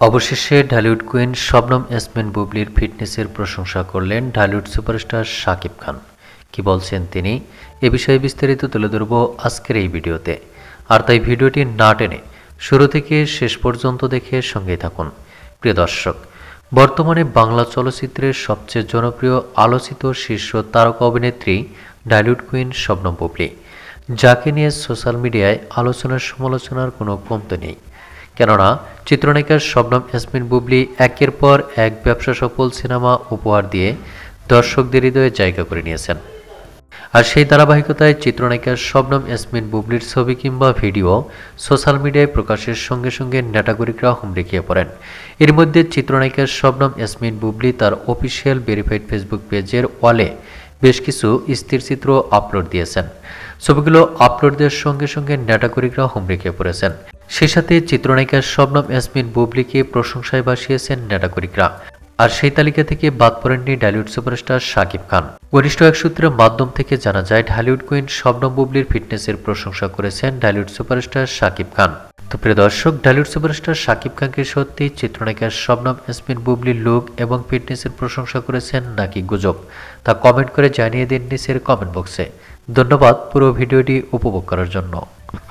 অবশেষে ঢালিউড কুইন শবনম ইয়াসমিন বুবলির ফিটনেসের প্রশংসা করলেন ঢালিউড সুপারস্টার শাকিব খান। কি বলছেন তিনি, এ বিষয়ে বিস্তারিত তুলে ধরব আজকের এই ভিডিওতে। আর তাই ভিডিওটি না টেনে শুরু থেকে শেষ পর্যন্ত দেখে সঙ্গেই থাকুন। প্রিয় দর্শক, বর্তমানে বাংলা চলচ্চিত্রের সবচেয়ে জনপ্রিয় আলোচিত শীর্ষ তারকা অভিনেত্রী ঢালিউড কুইন শবনম বুবলি, যাকে নিয়ে সোশ্যাল মিডিয়ায় আলোচনার সমালোচনার কোনো কমতি নেই। কেননা চিত্রনায়িকা শবনম ইয়াসমিন বুবলি একের পর এক ব্যবসা সফল সিনেমা উপহার দিয়ে দর্শকদের হৃদয়ে জায়গা করে নিয়েছেন। আর সেই ধারাবাহিকতায় চিত্রনায়িকা শবনম ইয়াসমিন বুবলির ছবি কিংবা ভিডিও সোশ্যাল মিডিয়ায় প্রকাশের সঙ্গে সঙ্গে নেটাগরিকরা হুমড়ি খেয়ে পড়েন। এর মধ্যে চিত্রনায়িকা শবনম ইয়াসমিন বুবলি তার অফিসিয়াল ভেরিফাইড ফেসবুক পেজের ওয়ালে বেশ কিছু স্থিরচিত্র আপলোড দিয়েছেন। ছবিগুলো আপলোড দেওয়ার সঙ্গে সঙ্গে নেটাগরিকরা হুমড়ি খেয়ে পড়েছেন। সেই সাথে চিত্রনায়িকা শবনম ইয়াসমিন বুবলিকে প্রশংসায় ভাসিয়েছেন নেটাগরিকরা। আর সেই তালিকা থেকে বাদ পড়েননি ঢালিউড সুপারস্টার শাকিব খান। ঘনিষ্ঠ এক সূত্রের মাধ্যম থেকে জানা যায়, ঢালিউড কুইন শবনম বুবলির ফিটনেসের প্রশংসা করেছেন ঢালিউড সুপারস্টার শাকিব খান। তো প্রিয় দর্শক, ঢালিউড সুপারস্টার শাকিব খানকে সত্যি চিত্রনায়িকা শবনম ইয়াসমিন বুবলির লুক এবং ফিটনেসের প্রশংসা করেছেন নাকি গুজব, তা কমেন্ট করে জানিয়ে দিন নিচের কমেন্ট বক্সে। ধন্যবাদ পুরো ভিডিওটি উপভোগ করার জন্য।